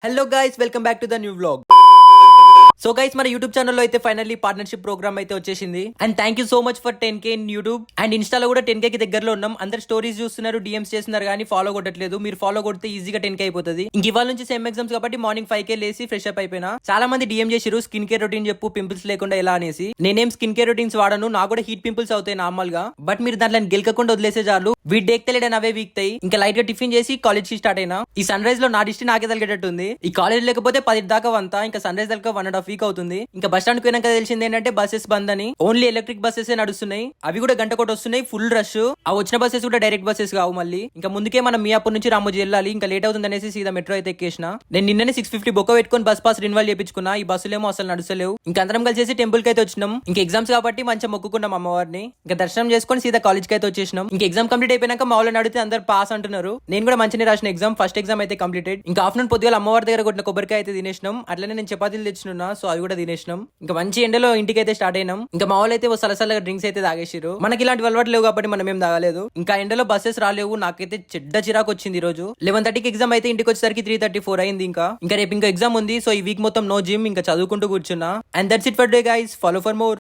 Hello guys, welcome back to the new vlog. So guys, మన YouTube ఛానల్లో అయితే finally partnership programme అయితే వచ్చేసింది. And thank you so much for 10K in YouTube and ఇన్స్టాలో కూడా 10K కి దగ్గరలో ఉన్నాం. అందరు స్టోరీస్ చూస్తున్నారు, డిఎంస్ చేస్తున్నారు, కానీ ఫాలో కొట్టట్లేదు. మీరు ఫాలో కొడితే ఈజీగా 10K అయిపోతుంది. ఇంక ఇవాళ నుంచి సేమ్ ఎగ్జామ్స్ కాబట్టి మార్నింగ్ 5K లేసి ఫ్రెష్ అప్ అయిపోయినా. చాలా మంది డిఎం చేసిరు స్కిన్ కేర్ రొటీన్ చెప్పు, పింపుల్స్ లేకుండా ఎలా అనేసి. నేనేం స్కిన్ కేర్ రొటీన్స్ వాడను, నాకు కూడా హీట్ పింపుల్స్ అవుతాయి నార్మల్ గా. బట్ మీరు దాంట్లో గెలకకుండా వదిలేసే చాలు, వీటి డేక్తలేడని అవే వీక్తాయి. ఇంకా లైట్ గా టిఫిన్ చేసి కాలేజ్ కి స్టార్ట్ అయినా. ఈ సన్ రైజ్ లో నా డిస్టి నాకే తగ్గేటట్టుంది. ఈ కాలేజ్ లేకపోతే 10 దాకా వంతా, ఇంకా సన్ రైజ్ దాకా 1.5 వీక్ అవుతుంది. ఇంకా బస్ స్టాండ్ పోయినాక తెలిసింది ఏంటంటే బస్సెస్ బంద్ అని. ఓన్లీ ఎలక్ట్రిక్ బస్సెస్ నడుస్తున్నాయి, అవి కూడా గంట కొట్టి వస్తున్నాయి, ఫుల్ రష్. ఆ వచ్చిన బస్సెస్ కూడా డైరెక్ట్ బస్సెస్ కావు. మళ్ళీ ఇంకా ముందుకే మనం మియాపూర్ నుంచి రామోజీ వెళ్ళాలి, ఇంకా లేట్ అవుతుంది అనేసి సీదా మెట్రో అయితే ఎక్కేసిన. నేను నిన్ననే 650 బొక్క పెట్టుకుని బస్ పాస్ రిన్వాల్ చేయించుకున్నా. ఈ బస్సులేమో అసలు నడుస్తలేవు. ఇంకా అందరం కలిసి టెంపుల్ కి అయితే వచ్చినాం. ఇంకా ఎగ్జామ్స్ కాబట్టి మంచిగా మొక్కుకున్నాం అమ్మవారిని. ఇంకా దర్శనం చేసుకుని సీదా కాలేజ్ కి అయితే వచ్చేసినాం. ఇంకా ఎగ్జామ్ కంప్లీట్ అయిపోయినాక మా వాళ్ళని అడిగితే అందరు పాస్ అంటున్నారు. నేను కూడా మంచిగా రాసిన ఎగ్జామ్, ఫస్ట్ ఎగ్జామ్ అయితే కంప్లీటెడ్. ఇంకా ఆఫ్టర్నూన్ పొద్దుగా అమ్మవారి దగ్గర కొట్టిన కొబ్బరికాయ అయితే తినేసినాం. అట్లనే నేను చపాతీలు తెచ్చినా, సో అవి కూడా తినేసినాం. ఇంకా మంచి ఎండలో ఇంటికి అయితే స్టార్ట్ అయినాం. ఇంకా మా వాళ్ళు అయితే సలసలగా డ్రింక్స్ అయితే తాగేసారు. మనకి ఇలాంటి అలవాటు లేవు కాబట్టి మనం ఏం తాగలేదు. ఇంకా ఎండలో బస్సెస్ రాలేవు, నాకైతే చెడ్డ చిరాకు వచ్చింది. ఈ రోజు 11:30కి ఎగ్జామ్ అయితే ఇంటికి వచ్చేసరికి 3:34 అయింది. ఇంకా రేపు ఇంకా ఎగ్జామ్ ఉంది. సో ఈ వీక్ మొత్తం నో జిమ్, ఇంకా చదువుకుంటూ కూర్చున్నా. And that's it for day guys. Follow for more.